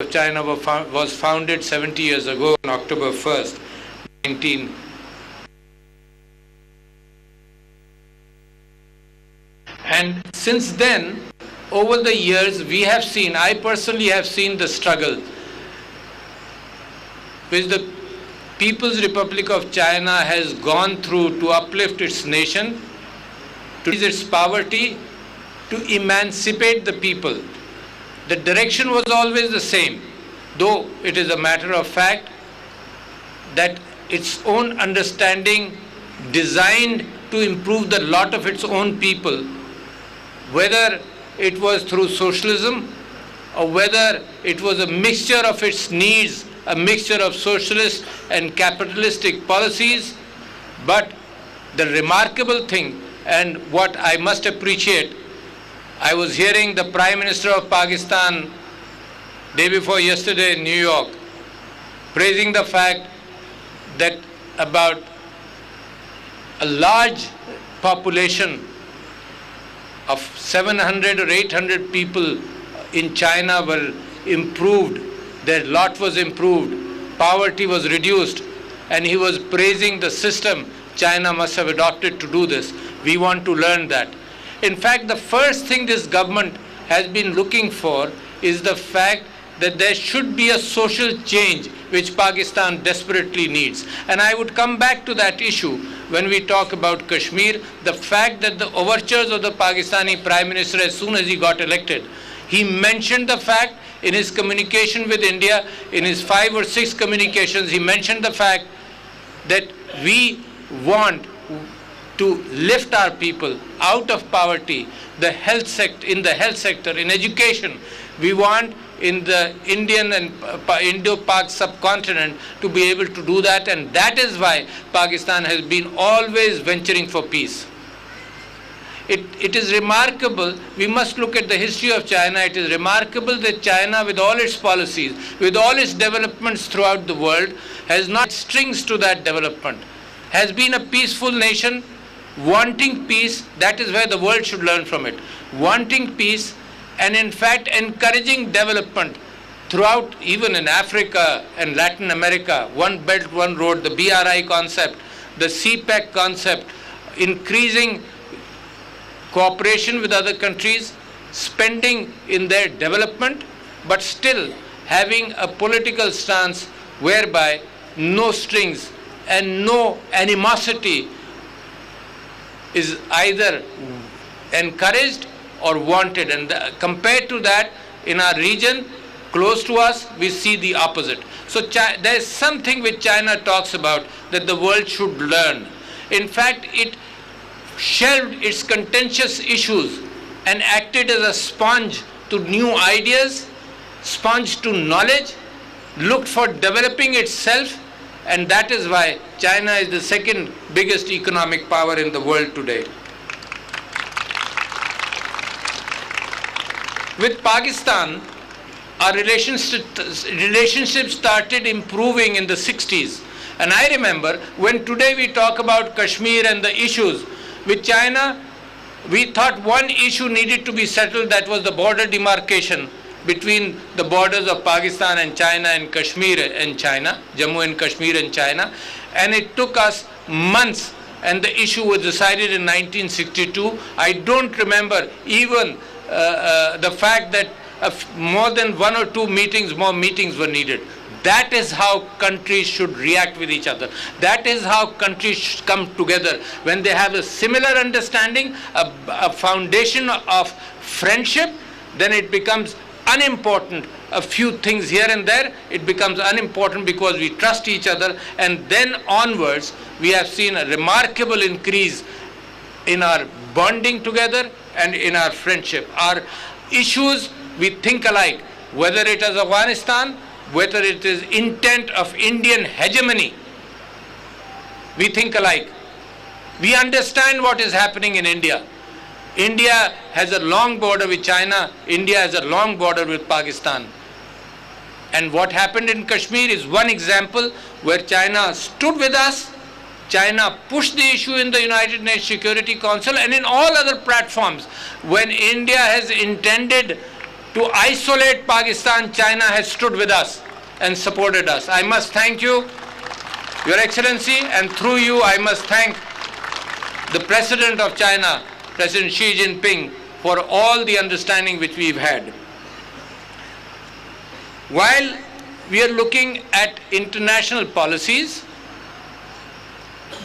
of China was founded 70 years ago on October 1st, 19. And since then, over the years, I personally have seen the struggle which the People's Republic of China has gone through to uplift its nation, to ease its poverty, to emancipate the people. The direction was always the same, though it is a matter of fact that its own understanding designed to improve the lot of its own people, whether it was through socialism or whether it was a mixture of its needs, a mixture of socialist and capitalistic policies. But the remarkable thing, and what I must appreciate, I was hearing the Prime Minister of Pakistan day before yesterday in New York praising the fact that about a large population of 700 or 800 people in China were improved, their lot was improved, poverty was reduced, and he was praising the system China must have adopted to do this. We want to learn that. In fact, the first thing this government has been looking for is the fact that there should be a social change which Pakistan desperately needs. And I would come back to that issue when we talk about Kashmir. The fact that the overtures of the Pakistani Prime Minister, as soon as he got elected, he mentioned the fact in his communication with India, in his 5 or 6 communications, he mentioned the fact that we want to lift our people out of poverty, in the health sector, in education. We want in the Indian and Indo-Pak subcontinent to be able to do that, and that is why Pakistan has been always venturing for peace. It is remarkable, we must look at the history of China. It is remarkable that China, with all its policies, with all its developments throughout the world, has not strings to that development, has been a peaceful nation, wanting peace. That is where the world should learn from it. Wanting peace, and in fact encouraging development throughout, even in Africa and Latin America. One Belt, One Road, the BRI concept, the CPEC concept, increasing cooperation with other countries, spending in their development, but still having a political stance whereby no strings and no animosity is either encouraged or wanted. And compared to that, in our region, close to us, we see the opposite. So there is something which China talks about that the world should learn. In fact, it shelved its contentious issues and acted as a sponge to new ideas, sponge to knowledge, looked for developing itself, and that is why China is the second biggest economic power in the world today. With Pakistan, our relationship started improving in the 60s. And I remember when today we talk about Kashmir and the issues, with China, we thought one issue needed to be settled, that was the border demarcation between the borders of Pakistan and China and Kashmir and China, Jammu and Kashmir and China. And it took us months, and the issue was decided in 1962. I don't remember even the fact that more than 1 or 2 more meetings were needed. That is how countries should react with each other. That is how countries should come together. When they have a similar understanding, a foundation of friendship, then it becomes unimportant. A few things here and there, it becomes unimportant because we trust each other. And then onwards, we have seen a remarkable increase in our bonding together and in our friendship. Our issues, we think alike, whether it is Afghanistan, whether it is intent of Indian hegemony, we think alike. We understand what is happening in India. India has a long border with China. India has a long border with Pakistan. And what happened in Kashmir is one example where China stood with us. China pushed the issue in the United Nations Security Council and in all other platforms. When India has intended to isolate Pakistan, China has stood with us and supported us. I must thank you, Your Excellency, and through you I must thank the President of China, President Xi Jinping, for all the understanding which we've had. While we are looking at international policies,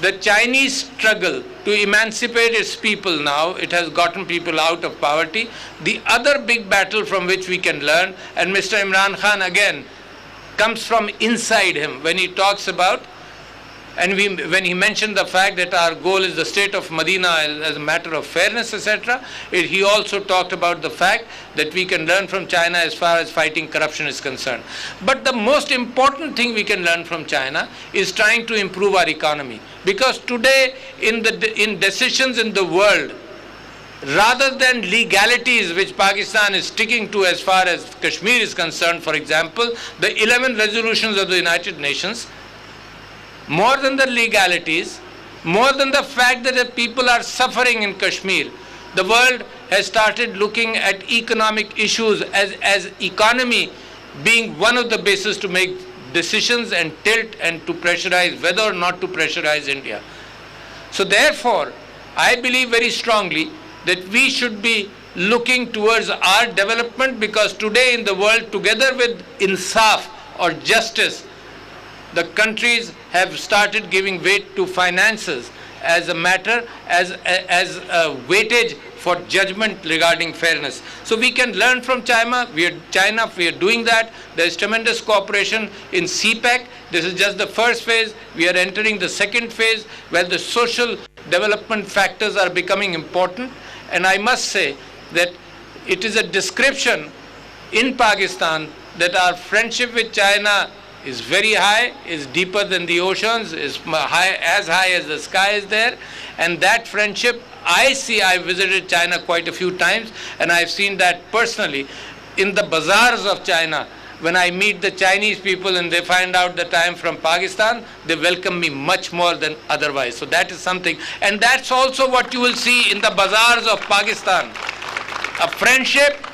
the Chinese struggle to emancipate its people now, it has gotten people out of poverty. The other big battle from which we can learn, and Mr. Imran Khan again comes from inside him when he talks about, and when he mentioned the fact that our goal is the state of Medina as a matter of fairness, etc., he also talked about the fact that we can learn from China as far as fighting corruption is concerned. But the most important thing we can learn from China is trying to improve our economy. Because today, in decisions in the world, rather than legalities which Pakistan is sticking to as far as Kashmir is concerned, for example, the 11 resolutions of the United Nations, more than the legalities, more than the fact that the people are suffering in Kashmir, the world has started looking at economic issues as economy being one of the bases to make decisions and tilt and to pressurize whether or not to pressurize India. So therefore, I believe very strongly that we should be looking towards our development, because today in the world, together with insaf or justice, the countries have started giving weight to finances as a matter, as a weightage for judgment regarding fairness. So we can learn from China. We are doing that. There is tremendous cooperation in CPEC. This is just the first phase. We are entering the second phase, where the social development factors are becoming important. And I must say that it is a description in Pakistan that our friendship with China is very high, is deeper than the oceans, is as high as the sky is there. And that friendship, I visited China quite a few times, and I've seen that personally in the bazaars of China. When I meet the Chinese people and they find out that I am from Pakistan, they welcome me much more than otherwise. So that is something. And that's also what you will see in the bazaars of Pakistan. A friendship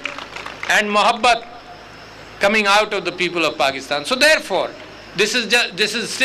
and mohabbat coming out of the people of Pakistan. So therefore, this is